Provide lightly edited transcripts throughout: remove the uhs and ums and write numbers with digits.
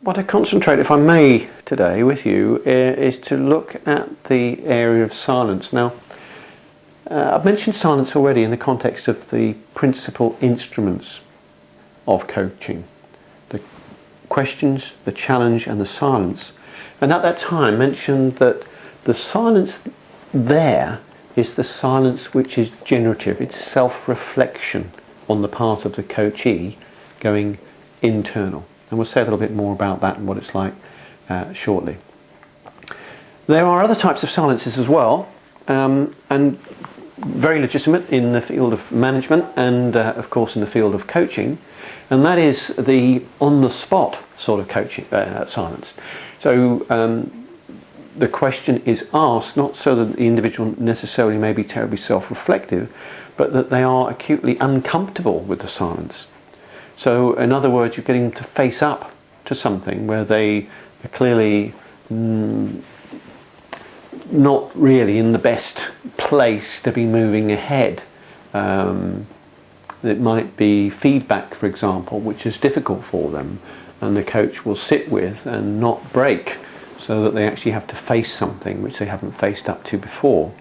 What I concentrate, if I may, today with you is to look at the area of silence. Now, I've mentioned silence already in the context of the principal instruments of coaching. The questions, the challenge and the silence. And at that time mentioned that the silence there is the silence which is generative. It's self-reflection on the part of the coachee going internal. And we'll say a little bit more about that and what it's like shortly. There are other types of silences as well, and very legitimate in the field of management and of course in the field of coaching, and that is the on-the-spot sort of coaching silence. So the question is asked not so that the individual necessarily may be terribly self-reflective, but that they are acutely uncomfortable with the silence. So in other words, you're getting them to face up to something where they are clearly not really in the best place to be moving ahead. It might be feedback, for example, which is difficult for them, and the coach will sit with and not break, so that they actually have to face something which they haven't faced up to before.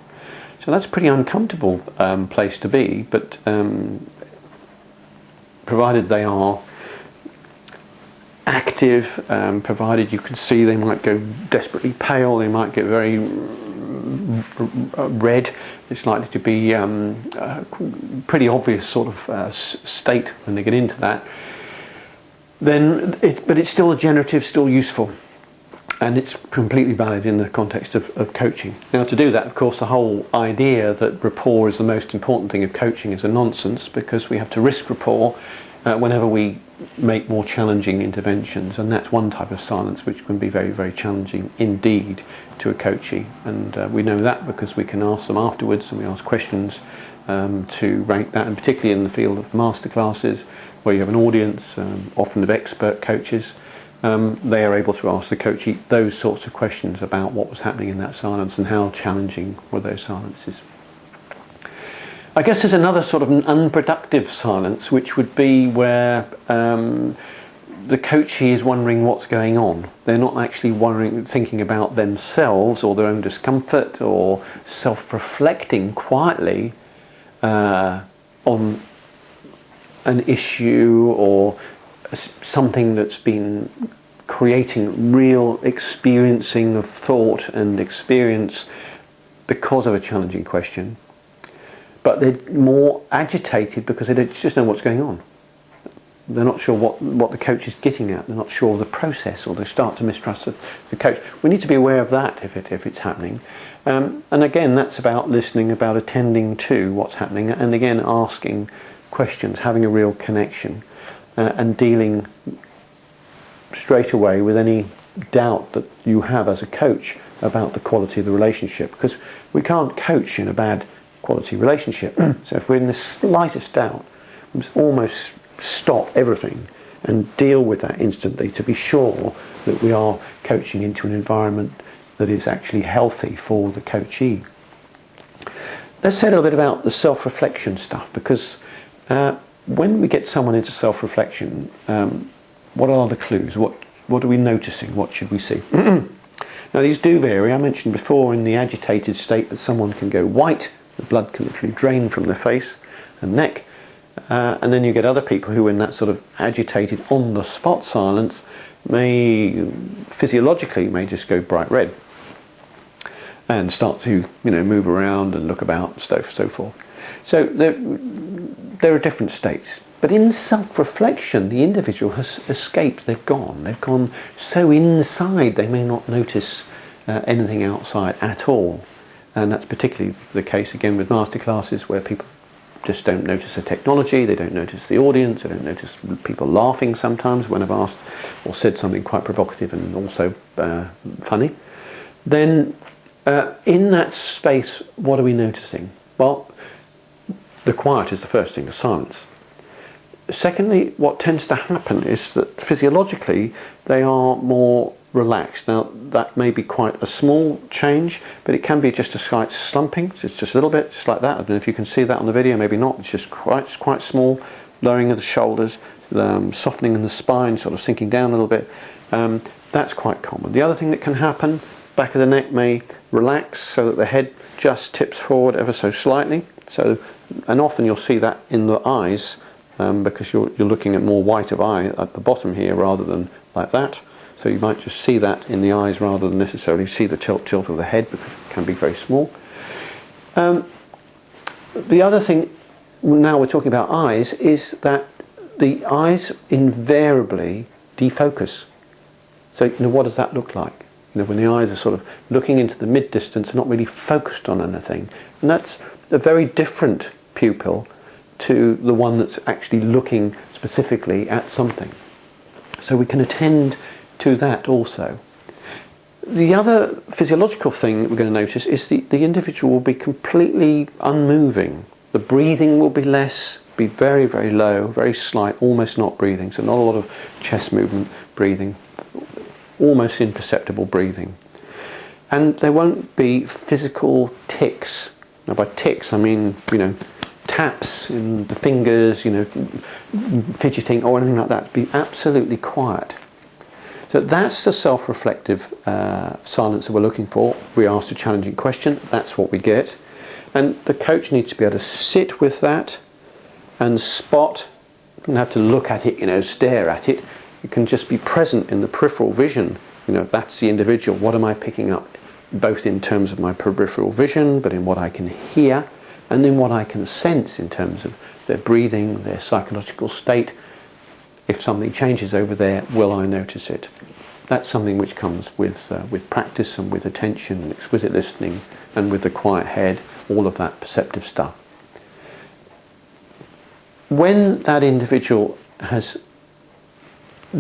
So that's a pretty uncomfortable place to be, but provided they are active, provided you can see they might go desperately pale, they might get very red, it's likely to be a pretty obvious sort of state when they get into that, then but it's still generative, still useful, and it's completely valid in the context of coaching. Now, to do that, of course, the whole idea that rapport is the most important thing of coaching is a nonsense, because we have to risk rapport whenever we make more challenging interventions, and that's one type of silence which can be very, very challenging indeed to a coachee, and we know that because we can ask them afterwards, and we ask questions to rank that, and particularly in the field of masterclasses where you have an audience, often of expert coaches, they are able to ask the coachee those sorts of questions about what was happening in that silence and how challenging were those silences. I guess there's another sort of an unproductive silence, which would be where the coachee is wondering what's going on. They're not actually thinking about themselves or their own discomfort, or self-reflecting quietly on an issue or something that's been creating real experiencing of thought and experience because of a challenging question. But they're more agitated because they just know what's going on. They're not sure what the coach is getting at. They're not sure of the process, or they start to mistrust the coach. We need to be aware of that if it's happening. And again, that's about listening, about attending to what's happening, and again, asking questions, having a real connection, and dealing straight away with any doubt that you have as a coach about the quality of the relationship, because we can't coach in a bad quality relationship. So if we're in the slightest doubt, we must almost stop everything and deal with that instantly to be sure that we are coaching into an environment that is actually healthy for the coachee. Let's say a little bit about the self-reflection stuff, because when we get someone into self-reflection, what are the clues? What are we noticing? What should we see? Now, these do vary. I mentioned before in the agitated state that someone can go white, the blood can literally drain from their face and neck, and then you get other people who, in that sort of agitated on-the-spot silence, physiologically may just go bright red and start to move around and look about and so forth. So there are different states. But in self-reflection, the individual has escaped. They've gone so inside they may not notice anything outside at all. And that's particularly the case again with masterclasses, where people just don't notice the technology, they don't notice the audience, they don't notice people laughing sometimes when I've asked or said something quite provocative and also funny. Then in that space, what are we noticing? Well, the quiet is the first thing, the silence. Secondly, what tends to happen is that physiologically they are more relaxed. Now, that may be quite a small change, but it can be just a slight slumping. So it's just a little bit, just like that. I don't know if you can see that on the video, maybe not. It's just quite small, lowering of the shoulders, softening in the spine, sort of sinking down a little bit. That's quite common. The other thing that can happen, back of the neck may relax so that the head just tips forward ever so slightly. So, and often you'll see that in the eyes, because you're looking at more white of eye at the bottom here rather than like that. So you might just see that in the eyes rather than necessarily see the tilt of the head, because it can be very small. The other thing, now we're talking about eyes, is that the eyes invariably defocus. So what does that look like? When the eyes are sort of looking into the mid-distance and not really focused on anything. And that's a very different pupil to the one that's actually looking specifically at something. So we can attend to that also. The other physiological thing that we're going to notice is the individual will be completely unmoving. The breathing will be less, be very, very low, very slight, almost not breathing. So not a lot of chest movement, breathing, almost imperceptible breathing. And there won't be physical tics. Now by tics I mean, taps in the fingers, fidgeting or anything like that. Be absolutely quiet. So that's the self-reflective silence that we're looking for. We ask a challenging question, that's what we get. And the coach needs to be able to sit with that and spot, and have to look at it, stare at it. You can just be present in the peripheral vision. That's the individual. What am I picking up? Both in terms of my peripheral vision, but in what I can hear, and in what I can sense in terms of their breathing, their psychological state. If something changes over there, will I notice it? That's something which comes with practice and with attention and exquisite listening and with the quiet head, all of that perceptive stuff. When that individual has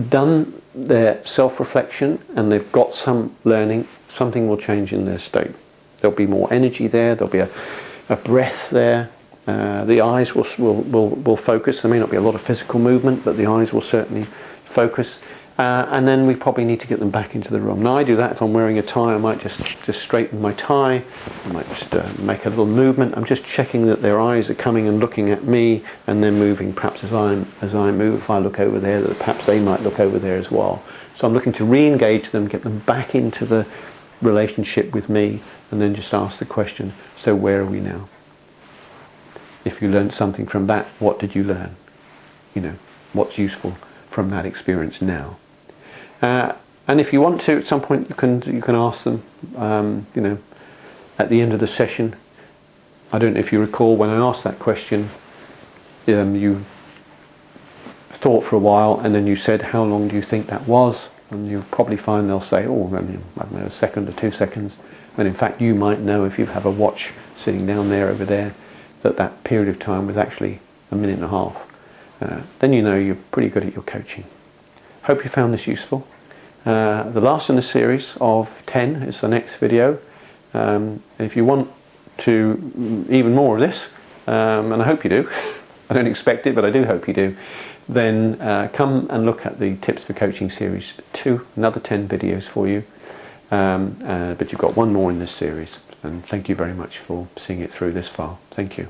done their self-reflection and they've got some learning, something will change in their state. There'll be more energy there, there'll be a breath there, the eyes will focus. There may not be a lot of physical movement, but the eyes will certainly focus. And then we probably need to get them back into the room. Now I do that if I'm wearing a tie. I might just straighten my tie. I might just make a little movement. I'm just checking that their eyes are coming and looking at me, and then moving. Perhaps as I move, if I look over there, that perhaps they might look over there as well. So I'm looking to re-engage them, get them back into the relationship with me, and then just ask the question, so where are we now? If you learned something from that, what did you learn? What's useful from that experience now? And if you want to, at some point, you can ask them, at the end of the session. I don't know if you recall when I asked that question, you thought for a while and then you said, how long do you think that was? And you'll probably find they'll say, I don't know, a second or 2 seconds. And in fact, you might know, if you have a watch sitting down there over there, that period of time was actually a minute and a half. Then you're pretty good at your coaching. Hope you found this useful. The last in the series of 10 is the next video. And if you want to even more of this, and I hope you do, I don't expect it, but I do hope you do, then come and look at the Tips for Coaching series 2, another 10 videos for you. But you've got one more in this series. And thank you very much for seeing it through this far. Thank you.